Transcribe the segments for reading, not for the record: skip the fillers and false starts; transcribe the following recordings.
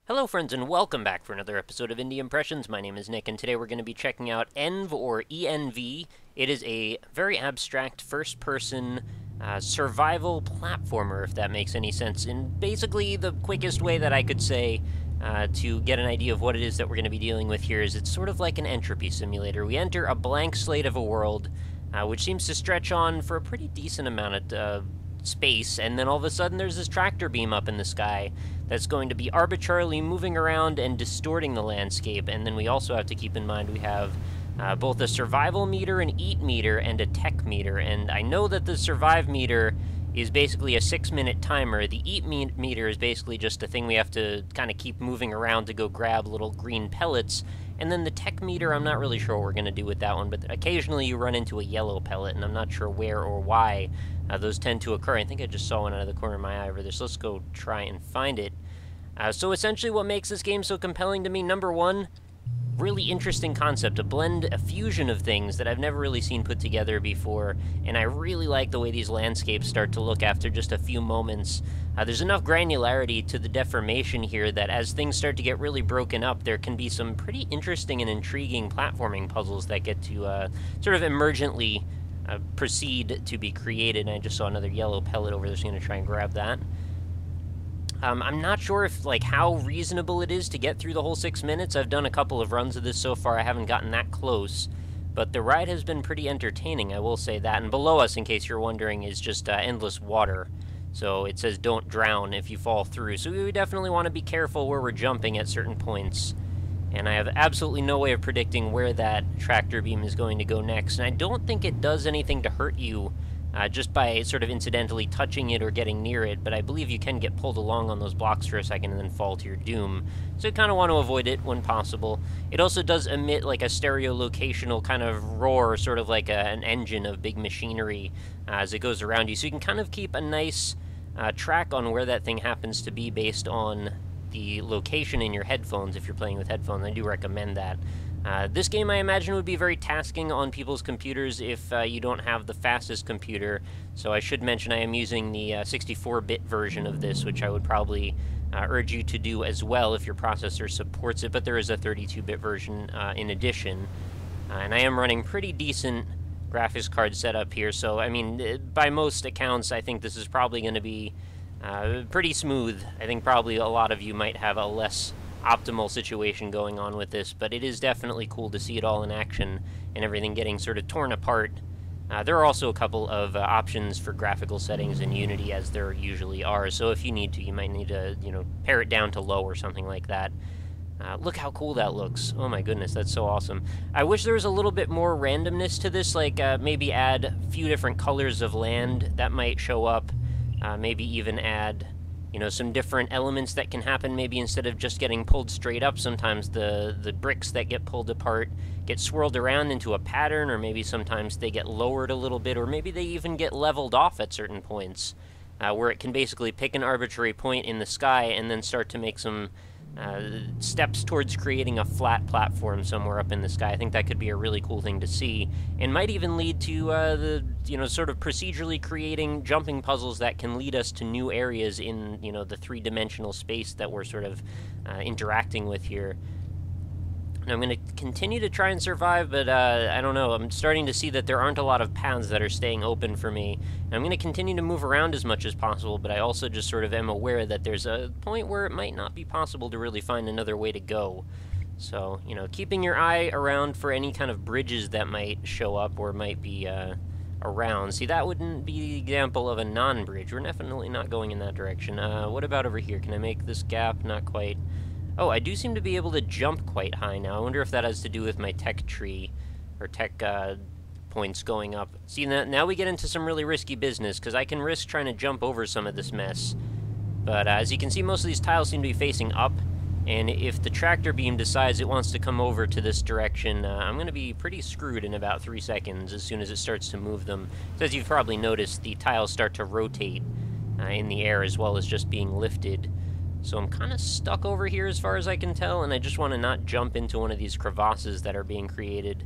Hello friends and welcome back for another episode of Indie Impressions. My name is Nick and today we're going to be checking out ENV or ENV. It is a very abstract first-person survival platformer, if that makes any sense. And basically the quickest way that I could say to get an idea of what it is that we're going to be dealing with here is it's sort of like an entropy simulator. We enter a blank slate of a world which seems to stretch on for a pretty decent amount of space, and then all of a sudden there's this tractor beam up in the sky that's going to be arbitrarily moving around and distorting the landscape. And then we also have to keep in mind we have both a survival meter, an eat meter, and a tech meter. And I know that the survive meter is basically a 6-minute timer. The eat meter is basically just a thing we have to kind of keep moving around to go grab little green pellets. And then the tech meter, I'm not really sure what we're going to do with that one, but occasionally you run into a yellow pellet, and I'm not sure where or why those tend to occur. I think I just saw one out of the corner of my eye over there, so let's go try and find it. So essentially what makes this game so compelling to me, number one, really interesting concept, a fusion of things that I've never really seen put together before, and I really like the way these landscapes start to look after just a few moments. There's enough granularity to the deformation here that as things start to get really broken up, there can be some pretty interesting and intriguing platforming puzzles that get to sort of emergently proceed to be created. And I just saw another yellow pellet over there, so I'm going to try and grab that. I'm not sure if, how reasonable it is to get through the whole 6 minutes. I've done a couple of runs of this so far. I haven't gotten that close, but the ride has been pretty entertaining, I will say that. And below us, in case you're wondering, is just endless water. So it says don't drown if you fall through. So we definitely want to be careful where we're jumping at certain points. And I have absolutely no way of predicting where that tractor beam is going to go next. And I don't think it does anything to hurt you just by sort of incidentally touching it or getting near it, but I believe you can get pulled along on those blocks for a second and then fall to your doom. So you kind of want to avoid it when possible. It also does emit like a stereolocational kind of roar, sort of like an engine of big machinery as it goes around you. So you can kind of keep a nice track on where that thing happens to be based on the location in your headphones if you're playing with headphones. I do recommend that. This game, I imagine, would be very tasking on people's computers if you don't have the fastest computer. So I should mention I am using the 64-bit version of this, which I would probably urge you to do as well if your processor supports it, but there is a 32-bit version in addition. And I am running pretty decent graphics card setup here, so, I mean, by most accounts, I think this is probably going to be pretty smooth. I think probably a lot of you might have a less optimal situation going on with this, but it is definitely cool to see it all in action and everything getting sort of torn apart. There are also a couple of options for graphical settings in Unity, as there usually are, so if you need to, you might need to, pare it down to low or something like that. Look how cool that looks. Oh my goodness, that's so awesome. I wish there was a little bit more randomness to this, maybe add a few different colors of land that might show up, maybe even add some different elements that can happen. Maybe instead of just getting pulled straight up, sometimes the bricks that get pulled apart get swirled around into a pattern, or maybe sometimes they get lowered a little bit, or maybe they even get leveled off at certain points, where it can basically pick an arbitrary point in the sky and then start to make some steps towards creating a flat platform somewhere up in the sky. I think that could be a really cool thing to see, and might even lead to sort of procedurally creating jumping puzzles that can lead us to new areas in, the three-dimensional space that we're sort of interacting with here. And I'm going to continue to try and survive, but I don't know. I'm starting to see that there aren't a lot of paths that are staying open for me. And I'm going to continue to move around as much as possible, but I also just sort of am aware that there's a point where it might not be possible to really find another way to go. So, keeping your eye around for any kind of bridges that might show up or might be around. See, that wouldn't be the example of a non-bridge. We're definitely not going in that direction. What about over here? Can I make this gap? Not quite. Oh, I do seem to be able to jump quite high now. I wonder if that has to do with my tech tree, or tech points going up. See, now we get into some really risky business, because I can risk trying to jump over some of this mess. But as you can see, most of these tiles seem to be facing up, and if the tractor beam decides it wants to come over to this direction, I'm going to be pretty screwed in about 3 seconds as soon as it starts to move them. So as you've probably noticed, the tiles start to rotate in the air as well as just being lifted. So I'm kind of stuck over here as far as I can tell, and I just want to not jump into one of these crevasses that are being created.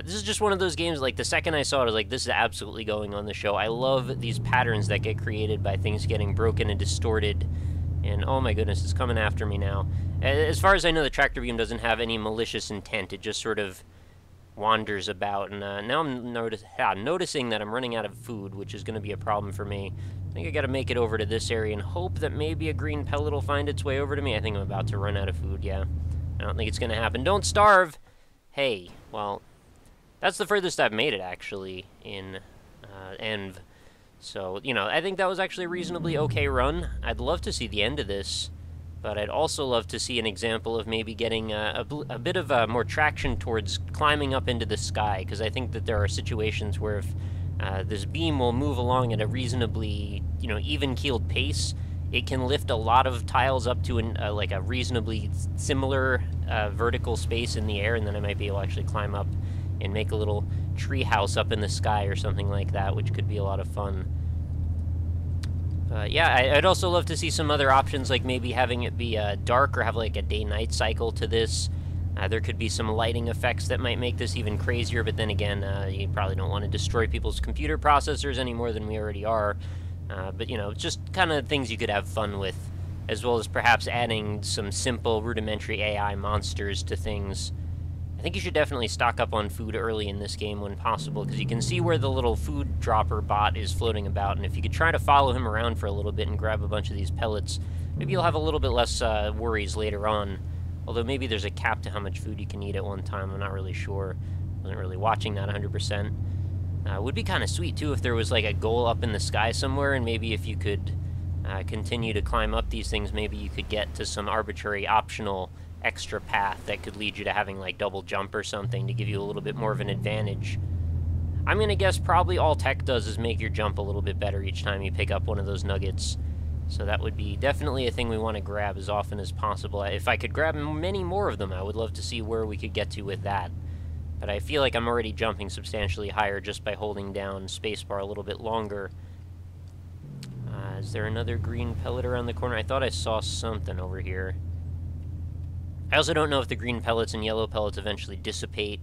This is just one of those games, the second I saw it, I was like, this is absolutely going on the show. I love these patterns that get created by things getting broken and distorted And oh my goodness, it's coming after me now. As far as I know, the tractor beam doesn't have any malicious intent. It just sort of wanders about. And now I'm noticing that I'm running out of food, which is going to be a problem for me. I think I got to make it over to this area and hope that maybe a green pellet will find its way over to me. I think I'm about to run out of food, yeah. I don't think it's going to happen. Don't starve! Hey, well, that's the furthest I've made it, actually, in Env. So, you know, I think that was actually a reasonably okay run. I'd love to see the end of this, but I'd also love to see an example of maybe getting a bit of more traction towards climbing up into the sky, because I think that there are situations where if this beam will move along at a reasonably, you know, even-keeled pace, it can lift a lot of tiles up to like a reasonably similar vertical space in the air, and then I might be able to actually climb up and make a little tree house up in the sky or something like that, which could be a lot of fun. Yeah, I'd also love to see some other options, like maybe having it be dark or have like a day-night cycle to this. There could be some lighting effects that might make this even crazier, but then again, you probably don't want to destroy people's computer processors any more than we already are. But, you know, just kind of things you could have fun with, as well as perhaps adding some simple rudimentary AI monsters to things. I think you should definitely stock up on food early in this game when possible, because you can see where the little food dropper bot is floating about, and if you could try to follow him around for a little bit and grab a bunch of these pellets, maybe you'll have a little bit less worries later on. Although maybe there's a cap to how much food you can eat at one time, I'm not really sure. I wasn't really watching that 100%. Would be kind of sweet, too, if there was like a goal up in the sky somewhere, and maybe if you could continue to climb up these things, maybe you could get to some arbitrary optional extra path that could lead you to having like double jump or something to give you a little bit more of an advantage. I'm gonna guess probably all tech does is make your jump a little bit better each time you pick up one of those nuggets. So that would be definitely a thing we want to grab as often as possible. If I could grab many more of them, I would love to see where we could get to with that. But I feel like I'm already jumping substantially higher just by holding down spacebar a little bit longer. Is there another green pellet around the corner? I thought I saw something over here. I also don't know if the green pellets and yellow pellets eventually dissipate.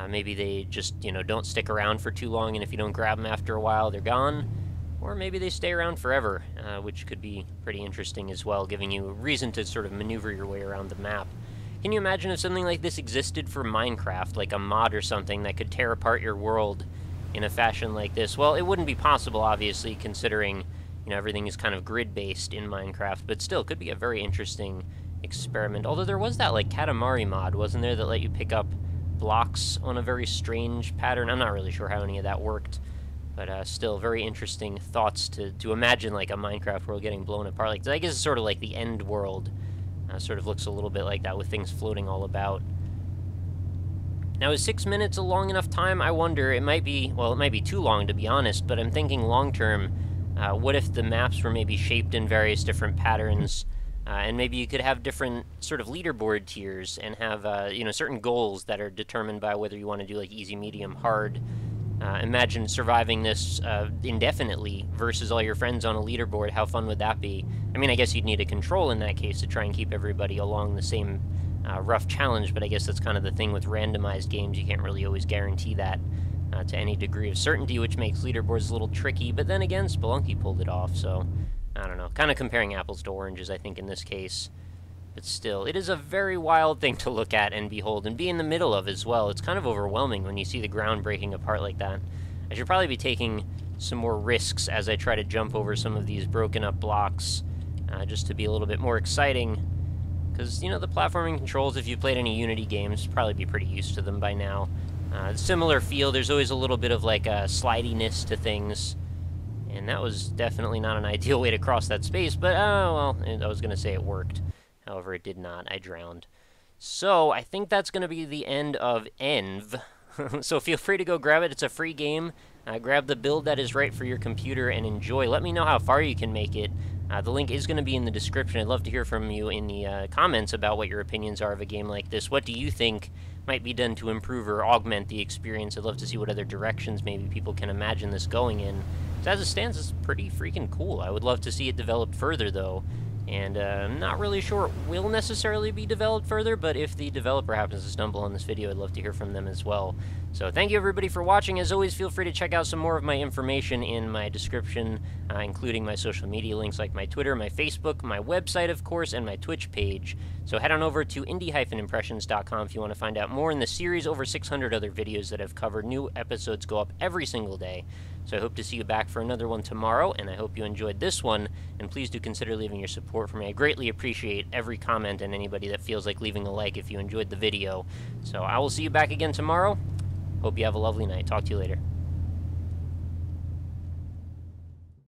Maybe they just, you know, don't stick around for too long, and if you don't grab them after a while, they're gone. Or maybe they stay around forever, which could be pretty interesting as well, giving you a reason to sort of maneuver your way around the map. Can you imagine if something like this existed for Minecraft, like a mod or something that could tear apart your world in a fashion like this? Well, it wouldn't be possible, obviously, considering, you know, everything is kind of grid-based in Minecraft, but still, could be a very interesting experiment. Although there was that, like, Katamari mod, wasn't there, that let you pick up blocks on a very strange pattern? I'm not really sure how any of that worked, but still, very interesting thoughts to imagine, like, a Minecraft world getting blown apart. Like, I guess it's sort of like the end world. Sort of looks a little bit like that, with things floating all about. Now, is 6 minutes a long enough time? I wonder. It might be, well, it might be too long, to be honest, but I'm thinking long-term, what if the maps were maybe shaped in various different patterns, and maybe you could have different sort of leaderboard tiers and have, you know, certain goals that are determined by whether you want to do, like, easy, medium, hard. Imagine surviving this indefinitely versus all your friends on a leaderboard. How fun would that be? I mean, I guess you'd need a control in that case to try and keep everybody along the same rough challenge, but I guess that's kind of the thing with randomized games. You can't really always guarantee that to any degree of certainty, which makes leaderboards a little tricky. But then again, Spelunky pulled it off, so I don't know. Kind of comparing apples to oranges, I think, in this case. But still, it is a very wild thing to look at and behold, and be in the middle of as well. It's kind of overwhelming when you see the ground breaking apart like that. I should probably be taking some more risks as I try to jump over some of these broken up blocks, just to be a little bit more exciting. Because, you know, the platforming controls, if you've played any Unity games, probably be pretty used to them by now. Similar feel, there's always a little bit of, like, slidiness to things. And that was definitely not an ideal way to cross that space, but, well, I was going to say it worked. However, it did not. I drowned. So, I think that's going to be the end of Env. So feel free to go grab it. It's a free game. Grab the build that is right for your computer and enjoy. Let me know how far you can make it. The link is going to be in the description. I'd love to hear from you in the comments about what your opinions are of a game like this. What do you think might be done to improve or augment the experience? I'd love to see what other directions maybe people can imagine this going in. So as it stands, it's pretty freaking cool. I would love to see it developed further, though. And I'm not really sure it will necessarily be developed further, but if the developer happens to stumble on this video, I'd love to hear from them as well. So thank you everybody for watching. As always, feel free to check out some more of my information in my description, including my social media links like my Twitter, my Facebook, my website, of course, and my Twitch page. So head on over to indie-impressions.com if you want to find out more in the series. Over 600 other videos that I've covered. New episodes go up every single day. So I hope to see you back for another one tomorrow, and I hope you enjoyed this one. And please do consider leaving your support for me. I greatly appreciate every comment and anybody that feels like leaving a like if you enjoyed the video. So I will see you back again tomorrow. Hope you have a lovely night. Talk to you later.